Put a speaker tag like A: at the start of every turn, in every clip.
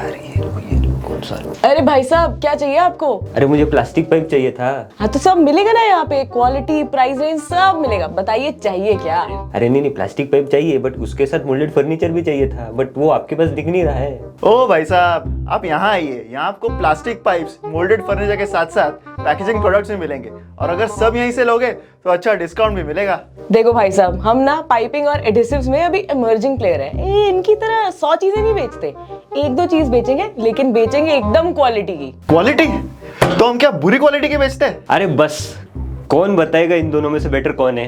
A: यार ये कौन सा?
B: अरे भाई साहब, क्या चाहिए आपको?
A: अरे मुझे प्लास्टिक पाइप चाहिए था।
B: हाँ तो सब मिलेगा ना यहाँ पे, क्वालिटी प्राइस रेंज सब मिलेगा। बताइए चाहिए क्या?
A: अरे नहीं प्लास्टिक पाइप चाहिए, बट उसके साथ मोल्डेड फर्नीचर भी चाहिए था, बट वो आपके पास दिख नहीं रहा है।
C: ओ भाई साहब, आप यहाँ आइए। यहाँ आपको प्लास्टिक पाइप्स, मोल्डेड फर्नीचर के साथ साथ पैकेजिंग प्रोडक्ट्स भी मिलेंगे, और अगर सब यहीं से लोगे तो अच्छा डिस्काउंट भी मिलेगा।
B: देखो भाई साहब, हम ना पाइपिंग और एडिसिव्स में अभी इमर्जिंग प्लेयर है। ये इनकी तरह 100 चीजें नहीं बेचते, एक दो चीज बेचेंगे, लेकिन बेचेंगे एकदम क्वालिटी की।
C: क्वालिटी? तो हम क्या बुरी क्वालिटी के बेचते हैं?
A: अरे बस, कौन बताएगा इन दोनों में से बेटर कौन है?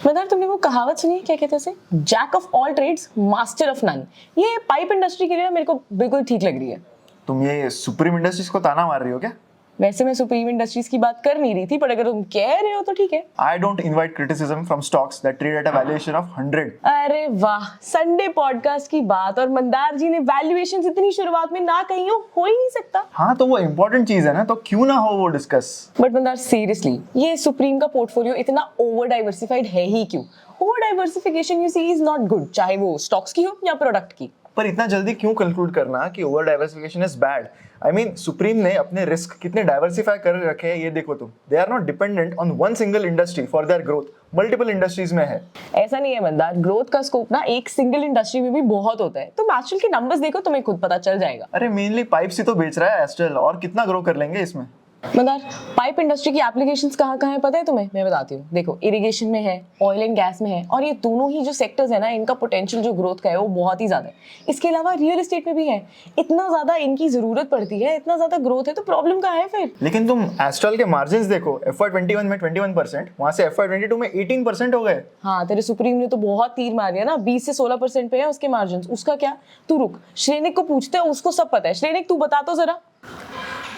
B: मदार, तुमने वो कहावत सुनी है, क्या कहते हैं उसे? Jack of all trades master of none. ये पाइप इंडस्ट्री के लिए मेरे को बिल्कुल ठीक लग रही है।
C: तुम ये सुप्रीम इंडस्ट्रीज को ताना मार रही हो क्या?
B: वैसे मैं सुप्रीम इंडस्ट्रीज की बात कर नहीं रही थी, पर अगर तुम कह रहे हो तो ठीक है।
C: I don't invite criticism from stocks that trade at a valuation of 100.
B: अरे वाह, संडे पॉडकास्ट की बात और मंदार जी ने वैल्यूएशन इतनी शुरुआत में ना कही हो ही नहीं सकता।
C: हाँ तो वो इम्पोर्टेंट चीज है ना, तो क्यों ना हो वो डिस्कस।
B: बट मंदार सीरियसली, ये सुप्रीम का पोर्टफोलियो इतना ओवर डाइवर्सिफाइड है ही क्यों? Over diversification you see is not good, चाहे वो स्टॉक्स की हो या प्रोडक्ट की।
C: पर इतना जल्दी क्यों कंक्लूड करना कि over diversification is bad? I mean supreme ने अपने रिस्क कितने डाइवर्सिफाई कर रखे हैं ये देखो तुम। They are not dependent on one single industry for their growth, multiple industries में है।
B: ऐसा नहीं है मंदार, ग्रोथ का स्कोप ना एक सिंगल इंडस्ट्री में भी बहुत होता है। तुम एस्ट्रल के नंबर्स देखो, तुम्हें खुद पता चल जाएगा।
C: अरे मेनली पाइप्स ही तो बेच रहा है एस्ट्रल, और कितना ग्रो कर लेंगे इसमें?
B: मंदार, पाइप इंडस्ट्री की एप्लीकेशंस कहाँ है पता है तुम्हें? मैं बताती हूँ। देखो, इरिगेशन में है, ऑयल एंड गैस में है, और ये दोनों ही जो सेक्टर्स है ना, इनका पोटेंशियल जो ग्रोथ का है वो बहुत ही ज्यादा है। इसके अलावा रियल एस्टेट में भी है। इतना ज्यादा इनकी जरूरत पड़ती है, इतना ज्यादा ग्रोथ है, तो प्रॉब्लम कहाँ है फिर?
C: लेकिन तुम एस्ट्रल के मार्जिन्स देखो, FY21 में 21%, वहां से FY22 में 18% हो गए।
B: हाँ, तेरे सुप्रीम ने तो बहुत तीर मार दिया ना, 20 से 16% पे है उसके मार्जिन। उसका क्या? तू रुक, श्रेनिक को पूछते हैं, उसको सब पता है। श्रेनिक, तू बता तो जरा।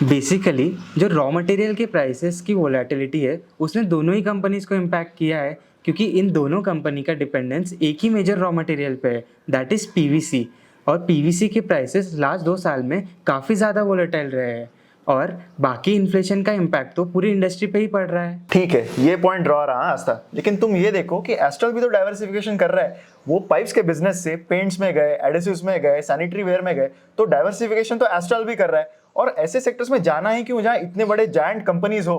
D: बेसिकली जो रॉ मटेरियल के प्राइसेस की वोलेटिलिटी है, उसने दोनों ही कंपनीज को इम्पैक्ट किया है, क्योंकि इन दोनों कंपनी का डिपेंडेंस एक ही मेजर रॉ मटेरियल पे है, दैट इज़ PVC। और PVC के प्राइसेस लास्ट 2 साल में काफ़ी ज़्यादा वोलेटाइल रहे हैं, और बाकी इन्फ्लेशन का इम्पैक्ट तो पूरी इंडस्ट्री पे ही पड़ रहा है।
C: ठीक है, ये पॉइंट ड्रॉ रहा आस्था, लेकिन तुम ये देखो कि एस्ट्रल भी तो डाइवर्सिफिकेशन कर रहा है। वो पाइप्स के बिजनेस से पेंट्स में गए, एडिसिव्स में गए, सैनिटरी वेयर में गए, तो डाइवर्सिफिकेशन तो एस्ट्रल भी कर रहा है। और ऐसे सेक्टर्स में जाना ही क्यों जहाँ इतने बड़े जायंट कंपनीज हो।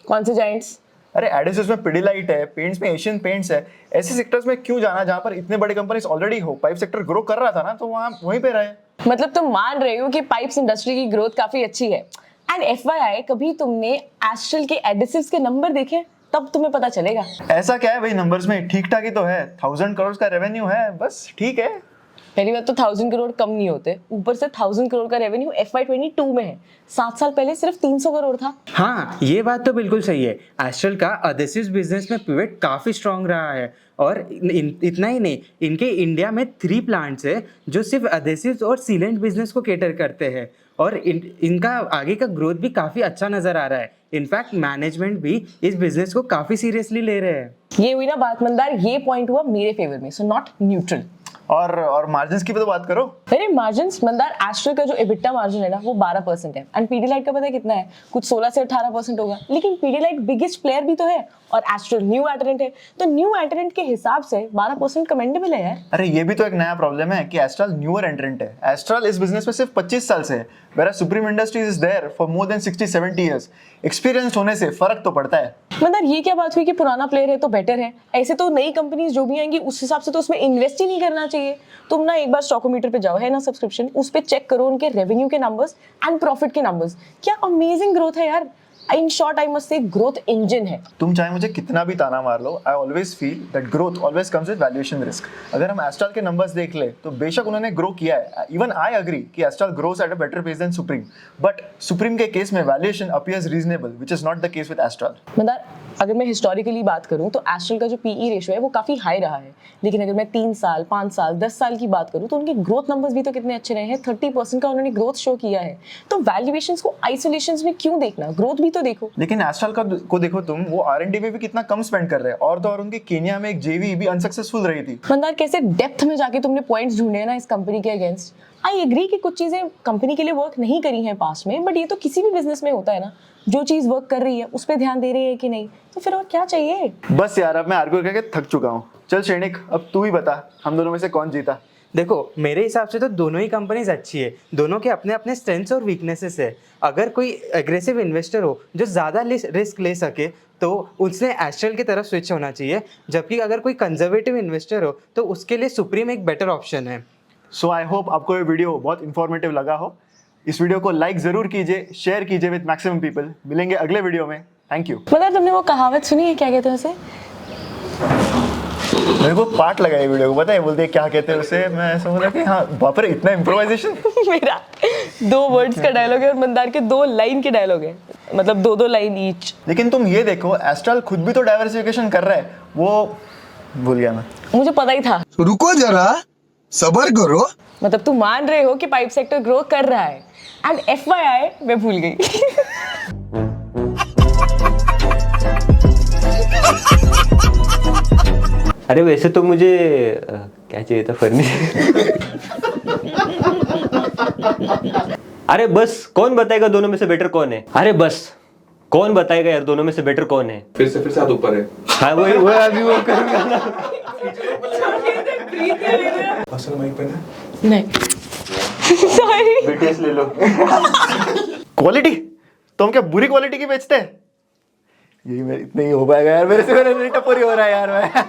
B: कौन से जाइंट्स?
C: अरे एडिसिव्स में पिडिलाइट है, पेंट्स में एशियन पेंट्स है। ऐसे सेक्टर्स में क्यों जाना जहाँ पर इतने बड़े कंपनीज ऑलरेडी हो? पाइप सेक्टर ग्रो कर रहा था ना, तो वहाँ वहीं पे रहे।
B: मतलब तुम मान रहे हो कि पाइप्स इंडस्ट्री की ग्रोथ काफी अच्छी है। एंड FYI, कभी तुमने एस्ट्रल के एडिसिव्स के नंबर देखे? तब तुम्हें पता चलेगा।
C: ऐसा क्या है भाई, नंबर्स में ठीक ठाक ही तो है। 1000 करोड़ का रेवेन्यू है, बस ठीक है।
B: पहली बात तो 1000 करोड़ कम नहीं होते, ऊपर से 1000 करोड़ का रेवेन्यू FY22 में है। 7 साल पहले सिर्फ 300 करोड़ था।
D: हाँ, ये बात तो बिल्कुल सही है। एस्ट्रल का अडेसिव्स बिजनेस में पिवट काफ़ी स्ट्रांग रहा है, और इतना ही नहीं, इनके इंडिया में 3 प्लांट्स है जो सिर्फ अडेसिव्स और सीलेंट बिजनेस को केटर करते हैं, और इनका आगे का ग्रोथ भी काफ़ी अच्छा नज़र आ रहा है। इनफैक्ट मैनेजमेंट भी इस बिजनेस को काफ़ी सीरियसली ले रहे हैं।
B: ये हुई ना बात मंदार, ये पॉइंट हुआ मेरे फेवर में, सो नॉट न्यूट्रल।
C: और मार्जिन्स की भी तो बात करो।
B: मेरे मार्जिन्स मंदार, एस्ट्रल का जो EBITDA मार्जिन है ना, वो 12% है। एंड पीडीलाइट का पता है कितना है? कुछ 16 से 18% होगा। लेकिन पीडीलाइट बिगेस्ट प्लेयर भी तो है, और एस्ट्रल न्यू एंट्रेंट है, तो न्यू एंट्रेंट के हिसाब से 12% कमेंडेबल है यार।
C: अरे ये भी तो एक नया प्रॉब्लम है कि एस्ट्रल न्यूअर एंट्रेंट है। एस्ट्रल इस बिजनेस में सिर्फ 25 साल से है, whereas Supreme Industries is there for more than 60-70 years. Experience होने से फर्क तो पड़ता है।
B: मतलब ये क्या बात हुई कि पुराना प्लेयर है तो बेटर है? ऐसे तो नई कंपनीज जो भी आएंगी उस हिसाब से तो उसमें इन्वेस्ट ही नहीं करना चाहिए। तुम ना एक बार स्टॉकोमीटर पे जाओ, है ना सब्सक्रिप्शन, उस पे चेक करो उनके रेवेन्यू के नंबर्स एंड प्रॉफिट के नंबर्स। क्या अमेजिंग ग्रोथ है यार। In short I must say growth engine है।
C: तुम चाहे मुझे कितना भी ताना मार लो, I always feel that growth always comes with valuation risk. अगर हम एस्ट्रल के नंबर्स देख ले तो बेशक उन्होंने ग्रो किया है। इवन आई एग्री कि Astral grows at a better pace than Supreme, but Supreme के केस में valuation appears reasonable, which is not the case with Astral.
B: मतलब अगर मैं हिस्टोरिकली बात करूं तो एस्ट्रल का जो PE रेशियो है वो काफी हाई रहा है। लेकिन अगर मैं 3 साल, 5 साल, 10 साल की बात करूं तो उनके ग्रोथ नंबर्स भी तो कितने अच्छे रहे हैं। 30% का उन्होंने ग्रोथ शो किया है। तो वैल्यूएशंस को आइसोलेशंस में क्यों देखना, ग्रोथ भी तो देखो।
C: लेकिन एस्ट्रल को देखो तुम, वो R&D में भी कितना कम स्पेंड कर रहे हैं, और तो और उनके केन्या में एक JV भी अनसक्सेसफुल रही थी।
B: मंदार, कैसे डेप्थ में जाके तुमने पॉइंट्स ढूंढे हैं ना इस कंपनी के अगेंस्ट। आई एग्री कि कुछ चीजें कंपनी के लिए वर्क नहीं करी हैं पास्ट में, बट ये तो किसी भी बिजनेस में होता है ना, जो चीज वर्क कर रही है उस पर ध्यान दे रही है कि नहीं, तो फिर और क्या चाहिए।
C: बस यार, अब मैं आर्ग्यू करके थक चुका हूँ। चल श्रेणिक, अब तू ही बता हम दोनों में से कौन जीता।
D: देखो मेरे हिसाब से तो दोनों ही कंपनीज अच्छी है, दोनों के अपने अपने स्ट्रेंथ्स और वीकनेसेस है। अगर कोई एग्रेसिव इन्वेस्टर हो जो ज़्यादा रिस्क ले सके तो उसने एस्ट्रल की तरफ स्विच होना चाहिए, जबकि अगर कोई कंजर्वेटिव इन्वेस्टर हो तो उसके लिए सुप्रीम एक बेटर ऑप्शन है।
C: सो आई होप आपको ये वीडियो बहुत इंफॉर्मेटिव लगा हो। इस वीडियो को लाइक ज़रूर कीजिए, शेयर कीजिए विद मैक्सिमम पीपल। मिलेंगे अगले वीडियो में। Thank you.
B: मतलब तुमने वो कहावत सुनी है, क्या कहते हैं उसे?
C: मेरे को पार्ट लगा ये वीडियो को, पता है बोलते हैं क्या कहते हैं उसे, मैं ऐसा बोला कि हाँ बाप रे इतना इम्प्रोवाइजेशन।
B: मेरा 2 वर्ड्स का डायलॉग है और मंदार के 2 लाइन के डायलॉग है, मतलब 2-2 लाइन ईच।
C: लेकिन तुम ये देखो एस्ट्रल खुद भी तो डाइवर्सिफिकेशन कर रहा है, वो भूल गया मैं।
B: मुझे पता ही था।
E: रुको जरा, सबर करो।
B: मतलब तुम मान रहे हो कि पाइप सेक्टर ग्रो कर रहा है, एंड FYI मैं भूल गई।
A: अरे वैसे तो मुझे क्या चाहिए था, फर्नीचर। अरे बस कौन बताएगा दोनों में से बेटर कौन है? अरे बस कौन बताएगा यार दोनों में से बेटर कौन है?
F: फिर से हाथ ऊपर है।
A: हाँ वही वो अभी वो करूंगा ना।
F: असल माइक पे ना।
B: नहीं सॉरी।
A: BTS ले लो।
C: क्वालिटी तो हम क्या बुरी क्वालिटी की बेचते हैं? यही इतना ही हो पाएगा यार मेरे से, मेरा टपोरी हो रहा है यार मैं।